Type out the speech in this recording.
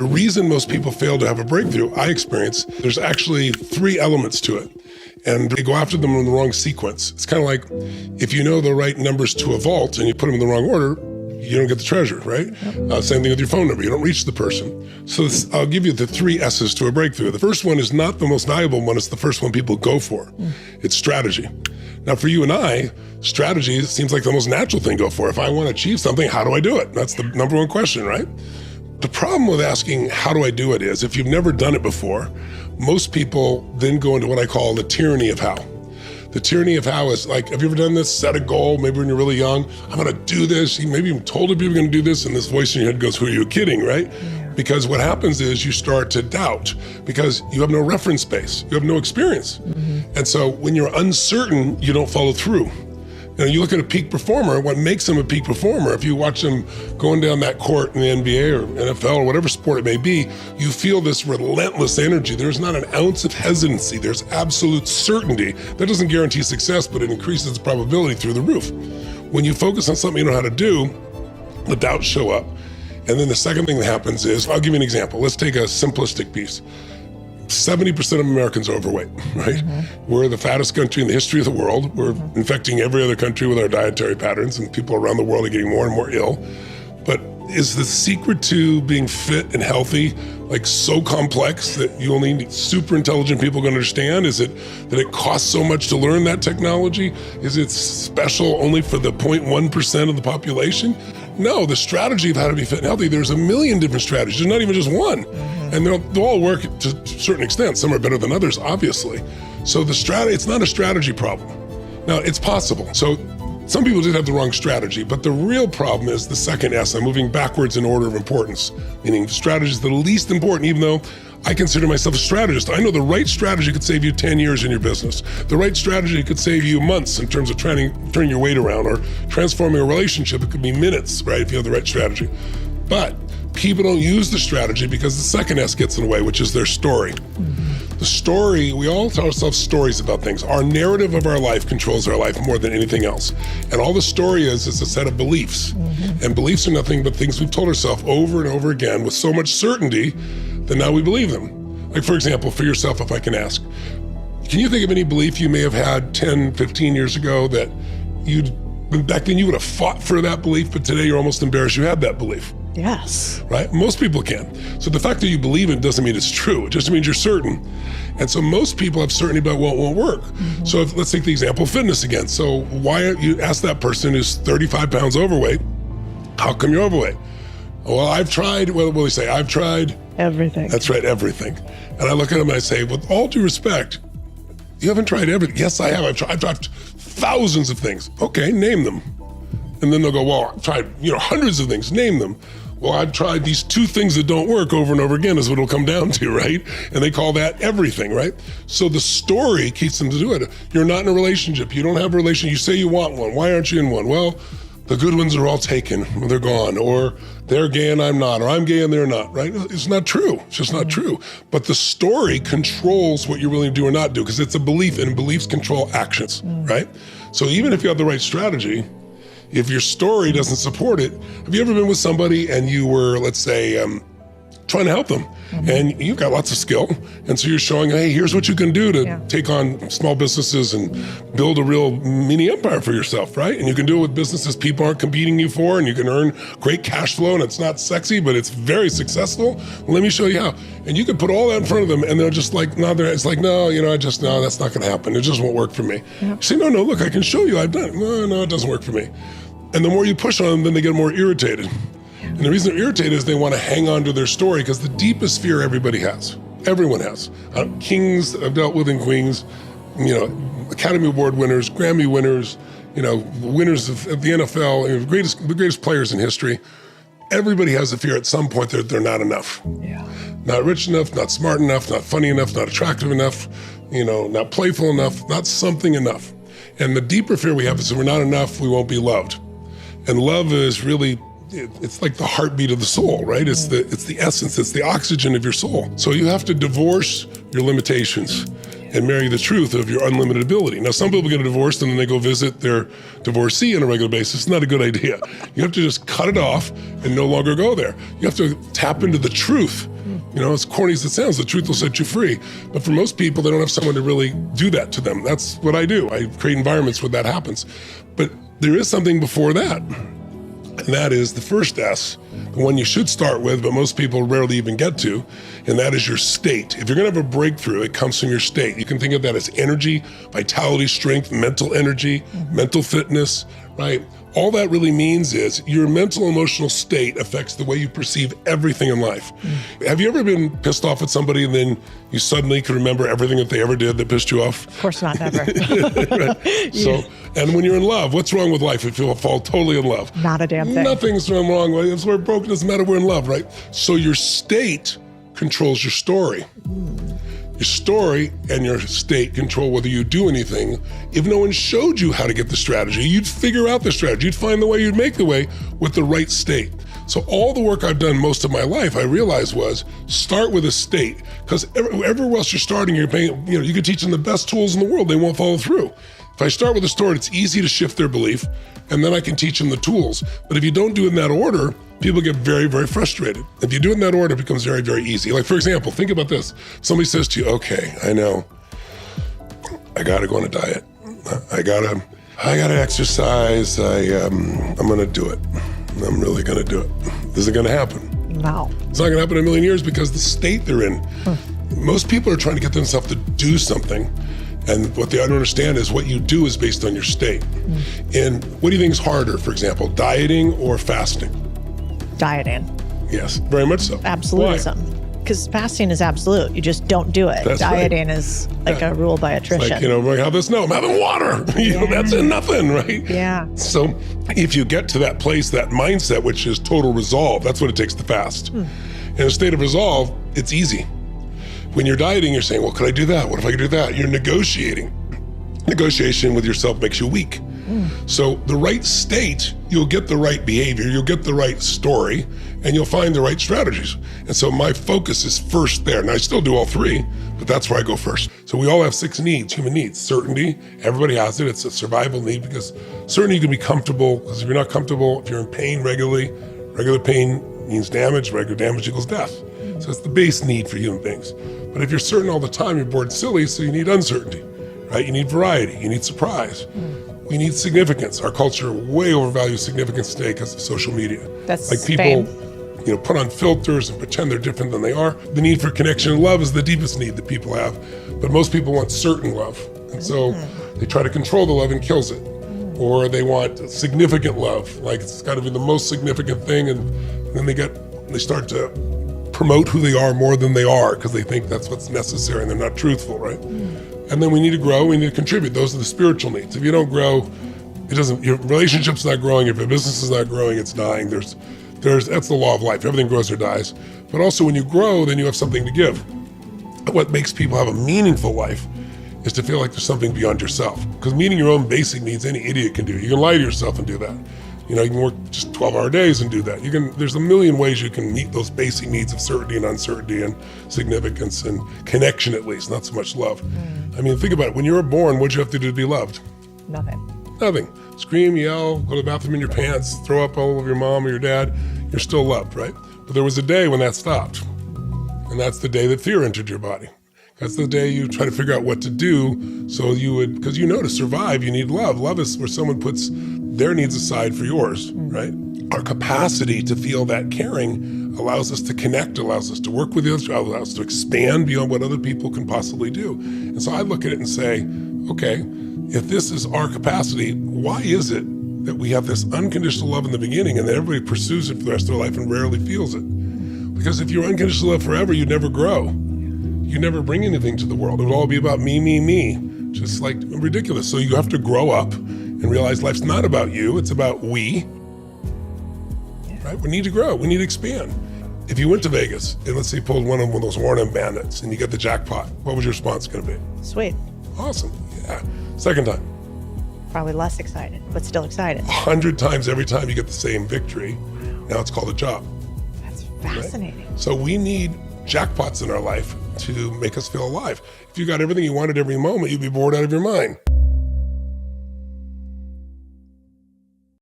The reason most people fail to have a breakthrough, I experience, there's actually 3 elements to it. And they go after them in the wrong sequence. It's kind of like if you know the right numbers to a vault and you put them in the wrong order, you don't get the treasure, right? Yep. Same thing with your phone number. You don't reach the person. So I'll give you the 3 S's to a breakthrough. The first one is not the most valuable one. It's the first one people go for. It's strategy. Now for you and I, strategy seems like the most natural thing to go for. If I want to achieve something, how do I do it? That's the number 1 question, right? The problem with asking, how do I do it, is if you've never done it before, most people then go into what I call the tyranny of how. The tyranny of how is like, have you ever done this? Set a goal, maybe when you're really young, I'm gonna do this. Maybe you've told people you're gonna do this, and this voice in your head goes, who are you kidding, right? Yeah. Because what happens is you start to doubt because you have no reference base, you have no experience. And so when you're uncertain, you don't follow through. You know, you look at a peak performer, what makes them a peak performer, if you watch them going down that court in the NBA or NFL or whatever sport it may be, you feel this relentless energy. There's not an ounce of hesitancy. There's absolute certainty. That doesn't guarantee success, but it increases the probability through the roof. When you focus on something you know how to do, the doubts show up. And then the second thing that happens is, I'll give you an example. Let's take a simplistic piece. 70% of Americans are overweight, right? We're the fattest country in the history of the world. We're infecting every other country with our dietary patterns, and people around the world are getting more and more ill. But is the secret to being fit and healthy like so complex that you only need super intelligent people can understand? Is it that it costs so much to learn that technology? Is it special only for the 0.1% of the population? No, the strategy of how to be fit and healthy, there's a million different strategies. There's not even just one. And they'll all work to a certain extent. Some are better than others, obviously. So the strategy, it's not a strategy problem. Now, it's possible. So some people did have the wrong strategy, but the real problem is the second S. I'm moving backwards in order of importance, meaning strategy is the least important, even though I consider myself a strategist. I know the right strategy could save you 10 years in your business. The right strategy could save you months in terms of turning your weight around or transforming a relationship. It could be minutes, right, if you have the right strategy. But people don't use the strategy because the second S gets in the way, which is their story. The story, we all tell ourselves stories about things. Our narrative of our life controls our life more than anything else. And all the story is a set of beliefs. And beliefs are nothing but things we've told ourselves over and over again with so much certainty that now we believe them. Like for example, for yourself, if I can ask, can you think of any belief you may have had 10, 15 years ago that back then you would have fought for that belief, but today you're almost embarrassed you had that belief? Yes. Right? Most people can. So the fact that you believe it doesn't mean it's true. It just means you're certain. And so most people have certainty about what won't work. So let's take the example of fitness again. So why you ask that person who's 35 pounds overweight, how come you're overweight? Well, I've tried, what will they say? I've tried everything. That's right, everything. And I look at them and I say, with all due respect, you haven't tried everything. Yes, I have. I've tried thousands of things. Okay, name them. And then they'll go, well, I've tried hundreds of things, name them. Well, I've tried these 2 things that don't work over and over again is what it'll come down to, right? And they call that everything, right? So the story keeps them to do it. You're not in a relationship. You don't have a relationship. You say you want one. Why aren't you in one? Well, the good ones are all taken. They're gone. Or they're gay and I'm not. Or I'm gay and they're not, right? It's not true. It's just not true. But the story controls what you're willing to do or not do because it's a belief, and beliefs control actions, right? So even if you have the right strategy, if your story doesn't support it, have you ever been with somebody and you were, let's say, trying to help them and you've got lots of skill, and so you're showing, hey, here's what you can do to take on small businesses and build a real mini empire for yourself, right? And you can do it with businesses people aren't competing you for, and you can earn great cash flow, and it's not sexy, but it's very successful. Well, let me show you how. And you can put all that in front of them and they're just like, no, it's like, no, that's not gonna happen. It just won't work for me. You say, no, look, I can show you, I've done it. No, it doesn't work for me. And the more you push on them, then they get more irritated. And the reason they're irritated is they want to hang on to their story, because the deepest fear everybody has, everyone has. Kings I've dealt with and queens, Academy Award winners, Grammy winners, winners of the NFL, the greatest players in history. Everybody has a fear at some point that they're not enough. Not rich enough, not smart enough, not funny enough, not attractive enough, not playful enough, not something enough. And the deeper fear we have is that we're not enough, we won't be loved. And love is really, it's like the heartbeat of the soul, right? It's the essence, it's the oxygen of your soul. So you have to divorce your limitations and marry the truth of your unlimited ability. Now, some people get divorced and then they go visit their divorcee on a regular basis. It's not a good idea. You have to just cut it off and no longer go there. You have to tap into the truth. As corny as it sounds, the truth will set you free. But for most people, they don't have someone to really do that to them. That's what I do. I create environments where that happens. But there is something before that. And that is the first S, the one you should start with, but most people rarely even get to, and that is your state. If you're gonna have a breakthrough, it comes from your state. You can think of that as energy, vitality, strength, mental energy, mental fitness, right? All that really means is your mental emotional state affects the way you perceive everything in life. Have you ever been pissed off at somebody and then you suddenly can remember everything that they ever did that pissed you off? Of course not, never. Right. So, and when you're in love, what's wrong with life if you fall totally in love? Not a damn thing. Nothing's wrong with it. It's where broken doesn't matter, we're in love, right? So your state controls your story. Your story and your state control whether you do anything. If no one showed you how to get the strategy, you'd figure out the strategy. You'd find the way, you'd make the way with the right state. So all the work I've done most of my life, I realized was start with a state, because everywhere else you're starting, you're paying, you could teach them the best tools in the world, they won't follow through. If I start with a story, it's easy to shift their belief, and then I can teach them the tools. But if you don't do it in that order, people get very, very frustrated. If you do it in that order, it becomes very, very easy. Like, for example, think about this. Somebody says to you, okay, I know, I gotta go on a diet. I gotta exercise. I'm gonna do it. I'm really gonna do it. Is it gonna happen? No. It's not gonna happen in a million years because the state they're in. Most people are trying to get themselves to do something. And what they don't understand is what you do is based on your state. And what do you think is harder, for example, dieting or fasting? Dieting. Yes, very much so. Absolutism. Because fasting is absolute. You just don't do it. That's Dieting is like a rule by attrition. It's like, have this? No, I'm having water. That's nothing, right? Yeah. So if you get to that place, that mindset, which is total resolve, that's what it takes to fast. In a state of resolve, it's easy. When you're dieting, you're saying, well, could I do that? What if I could do that? You're negotiating. Negotiation with yourself makes you weak. So the right state, you'll get the right behavior, you'll get the right story, and you'll find the right strategies. And so my focus is first there. Now I still do all three, but that's where I go first. So we all have 6 needs, human needs. Certainty, everybody has it. It's a survival need because certainty you can be comfortable, because if you're not comfortable, if you're in pain regularly, regular pain means damage, regular damage equals death. So it's the base need for human beings. But if you're certain all the time, you're bored and silly, so you need uncertainty, right? You need variety, you need surprise. We need significance. Our culture way overvalues significance today because of social media. That's like people, put on filters and pretend they're different than they are. The need for connection and love is the deepest need that people have. But most people want certain love. And so they try to control the love and kills it. Or they want significant love, like it's got to be the most significant thing. And then they start to promote who they are more than they are because they think that's what's necessary and they're not truthful, right? And then we need to grow, we need to contribute. Those are the spiritual needs. If you don't grow, your relationship's not growing. If your business is not growing, it's dying. That's the law of life. Everything grows or dies. But also when you grow, then you have something to give. What makes people have a meaningful life is to feel like there's something beyond yourself. Because meeting your own basic needs, any idiot can do. You can lie to yourself and do that. You can work just 12-hour days and do that. There's a million ways you can meet those basic needs of certainty and uncertainty and significance and connection, at least, not so much love. I mean, think about it. When you were born, what'd you have to do to be loved? Nothing. Scream, yell, go to the bathroom in your pants, throw up all over your mom or your dad. You're still loved, right? But there was a day when that stopped. And that's the day that fear entered your body. That's the day you try to figure out what to do so because to survive, you need love. Love is where someone puts their needs aside for yours, right? Our capacity to feel that caring allows us to connect, allows us to work with others, allows us to expand beyond what other people can possibly do. And so I look at it and say, okay, if this is our capacity, why is it that we have this unconditional love in the beginning and then everybody pursues it for the rest of their life and rarely feels it? Because if you're unconditional love forever, you'd never grow. You never bring anything to the world. It would all be about me, just like ridiculous. So you have to grow up and realize life's not about you, it's about we. Right? We need to grow, we need to expand. If you went to Vegas and let's say you pulled one of those Warren bandits and you get the jackpot, what was your response going to be? Sweet. Awesome, yeah. Second time. Probably less excited, but still excited. 100 times every time you get the same victory. Now it's called a job. That's fascinating. Right? So we need jackpots in our life to make us feel alive. If you got everything you wanted every moment, you'd be bored out of your mind.